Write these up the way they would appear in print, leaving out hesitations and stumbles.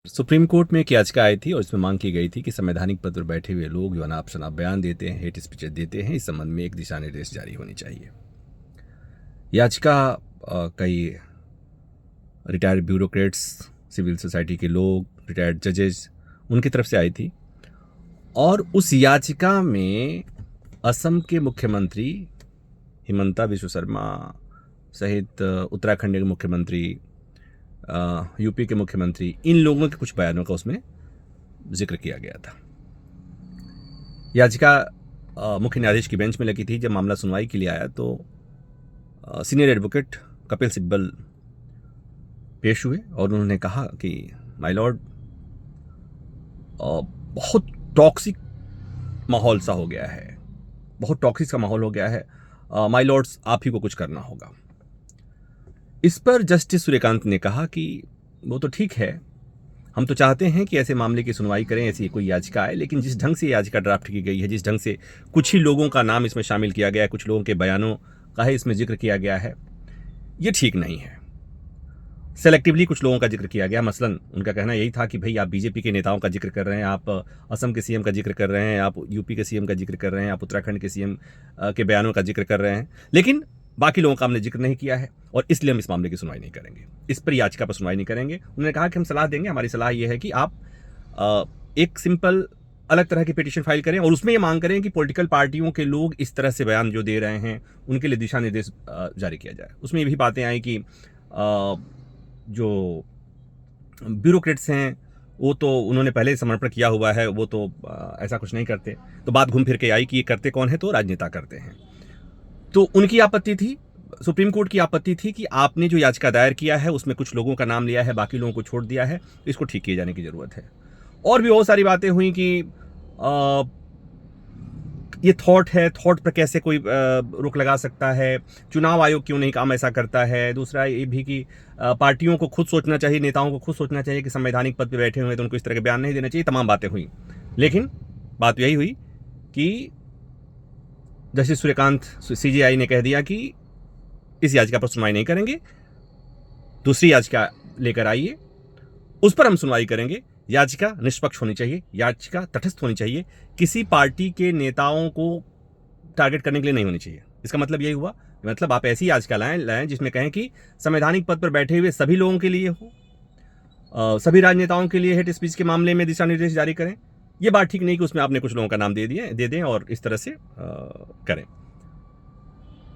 Supreme court में एक याचिका आई थी और इसमें मांग की गई थी कि संवैधानिक पद पर बैठे हुए लोग जो अनाप शनाप बयान देते हैं, हेट स्पीचेस देते हैं, इस संबंध में एक दिशा निर्देश जारी होनी चाहिए। याचिका कई रिटायर्ड ब्यूरोक्रेट्स, सिविल सोसाइटी के लोग, रिटायर्ड जजेस, उनकी तरफ से आई थी और उस याचिका में असम के मुख्यमंत्री हिमंता बिस्वा शर्मा सहित उत्तराखंड के मुख्यमंत्री, यूपी के मुख्यमंत्री, इन लोगों के कुछ बयानों का उसमें जिक्र किया गया था। याचिका मुख्य न्यायाधीश की बेंच में लगी थी। जब मामला सुनवाई के लिए आया तो सीनियर एडवोकेट कपिल सिब्बल पेश हुए और उन्होंने कहा कि माय लॉर्ड, बहुत टॉक्सिक माहौल सा हो गया है, बहुत टॉक्सिक सा माहौल हो गया है, माय लॉर्ड्स आप ही को कुछ करना होगा। इस पर जस्टिस सूर्यकांत ने कहा कि वो तो ठीक है, हम तो चाहते हैं कि ऐसे मामले की सुनवाई करें, ऐसी कोई याचिका आए, लेकिन जिस ढंग से याचिका ड्राफ्ट की गई है, जिस ढंग से कुछ ही लोगों का नाम इसमें शामिल किया गया है, कुछ लोगों के बयानों का है इसमें जिक्र किया गया है, ये ठीक नहीं है। सेलेक्टिवली कुछ लोगों का जिक्र किया गया। मसलन उनका कहना यही था कि भाई आप बीजेपी के नेताओं का जिक्र कर रहे हैं, आप असम के सीएम का जिक्र कर रहे हैं, आप यूपी के सीएम का जिक्र कर रहे हैं, आप उत्तराखंड के सीएम के बयानों का जिक्र कर रहे हैं, लेकिन बाकी लोगों का हमने जिक्र नहीं किया है और इसलिए हम इस मामले की सुनवाई नहीं करेंगे, इस पर याचिका पर सुनवाई नहीं करेंगे। उन्होंने कहा कि हम सलाह देंगे, हमारी सलाह यह है कि आप एक सिंपल अलग तरह की पिटीशन फाइल करें और उसमें ये मांग करें कि पॉलिटिकल पार्टियों के लोग इस तरह से बयान जो दे रहे हैं उनके लिए दिशा निर्देश जारी किया जाए। उसमें ये भी बातें आई कि जो ब्यूरोक्रेट्स हैं वो तो उन्होंने पहले ही समर्पण किया हुआ है, वो तो ऐसा कुछ नहीं करते। तो बात घूम फिर के आई कि ये करते कौन है, तो राजनेता करते हैं। तो उनकी आपत्ति थी, सुप्रीम कोर्ट की आपत्ति थी कि आपने जो याचिका दायर किया है उसमें कुछ लोगों का नाम लिया है, बाकी लोगों को छोड़ दिया है, इसको ठीक किए जाने की ज़रूरत है। और भी बहुत सारी बातें हुई कि ये थॉट है, थॉट पर कैसे कोई रोक लगा सकता है, चुनाव आयोग क्यों नहीं काम ऐसा करता है। दूसरा ये भी कि पार्टियों को खुद सोचना चाहिए, नेताओं को खुद सोचना चाहिए कि संवैधानिक पद पर बैठे हुए तो उनको इस तरह के बयान नहीं देना चाहिए। तमाम बातें हुई, लेकिन बात यही हुई कि जस्टिस सूर्यकांत सीजेआई ने कह दिया कि इस याचिका पर सुनवाई नहीं करेंगे, दूसरी याचिका लेकर आइए, उस पर हम सुनवाई करेंगे। याचिका निष्पक्ष होनी चाहिए, याचिका तटस्थ होनी चाहिए, किसी पार्टी के नेताओं को टारगेट करने के लिए नहीं होनी चाहिए। इसका मतलब यही हुआ, मतलब आप ऐसी याचिका लाएं जिसमें कहें कि संवैधानिक पद पर बैठे हुए सभी लोगों के लिए हो, सभी राजनेताओं के लिए हेट स्पीच के मामले में दिशा निर्देश जारी करें। ये बात ठीक नहीं कि उसमें आपने कुछ लोगों का नाम दे दें और इस तरह से करें।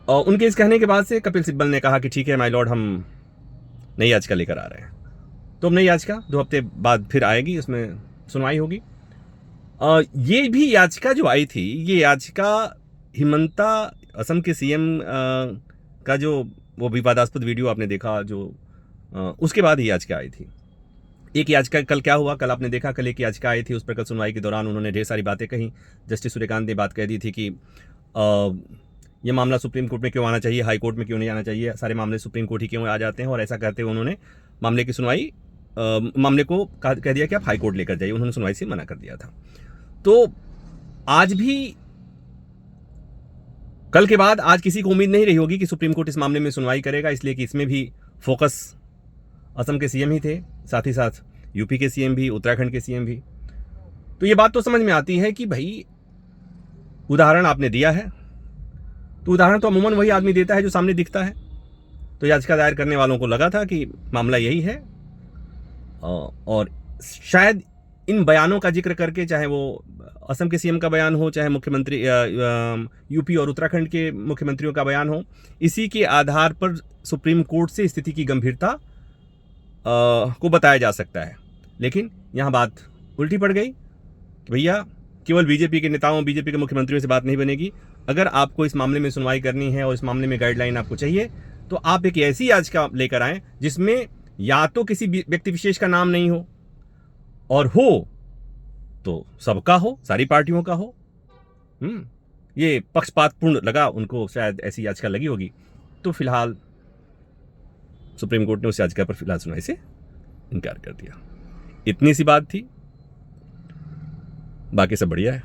और उनके इस कहने के बाद से कपिल सिब्बल ने कहा कि ठीक है माय लॉर्ड, हम नई याचिका लेकर आ रहे हैं। तो अब नई याचिका 2 हफ्ते बाद फिर आएगी, उसमें सुनवाई होगी। ये भी याचिका जो आई थी, ये याचिका हिमंता, असम के सीएम का जो वो विवादास्पद वीडियो आपने देखा जो उसके बाद ही याचिका आई थी। एक याचिका कल क्या हुआ, कल आपने देखा, कल एक याचिका आई थी, उस पर कल सुनवाई के दौरान उन्होंने ढेर सारी बातें कही। जस्टिस सूर्यकांत ने बात कह दी थी कि ये मामला सुप्रीम कोर्ट में क्यों आना चाहिए, हाई कोर्ट में क्यों नहीं आना चाहिए, सारे मामले सुप्रीम कोर्ट ही क्यों आ जाते हैं। और ऐसा कहते हुए उन्होंने मामले की सुनवाई, मामले को कह दिया कि आप हाई कोर्ट लेकर जाइए, उन्होंने सुनवाई से मना कर दिया था। तो आज भी, कल के बाद आज किसी को उम्मीद नहीं रही होगी कि सुप्रीम कोर्ट इस मामले में सुनवाई करेगा, इसलिए कि इसमें भी फोकस असम के सीएम ही थे, साथ ही साथ यूपी के सीएम भी, उत्तराखंड के सीएम भी। तो ये बात तो समझ में आती है कि भाई उदाहरण आपने दिया है, तो उदाहरण तो अमूमन वही आदमी देता है जो सामने दिखता है। तो याचिका दायर करने वालों को लगा था कि मामला यही है और शायद इन बयानों का जिक्र करके, चाहे वो असम के सीएम का बयान हो, चाहे मुख्यमंत्री यूपी और उत्तराखंड के मुख्यमंत्रियों का बयान हो, इसी के आधार पर सुप्रीम कोर्ट से स्थिति की गंभीरता को बताया जा सकता है। लेकिन यहाँ बात उल्टी पड़ गई कि भैया केवल बीजेपी के नेताओं, बीजेपी के मुख्यमंत्रियों से बात नहीं बनेगी। अगर आपको इस मामले में सुनवाई करनी है और इस मामले में गाइडलाइन आपको चाहिए, तो आप एक ऐसी याचिका लेकर आएं जिसमें या तो किसी व्यक्ति विशेष का नाम नहीं हो, और हो तो सबका हो, सारी पार्टियों का हो। ये पक्षपातपूर्ण लगा उनको, शायद ऐसी याचिका लगी होगी। तो फिलहाल सुप्रीम कोर्ट ने उस याचिका पर फिलहाल सुनवाई से इनकार कर दिया। इतनी सी बात थी, बाकी सब बढ़िया है।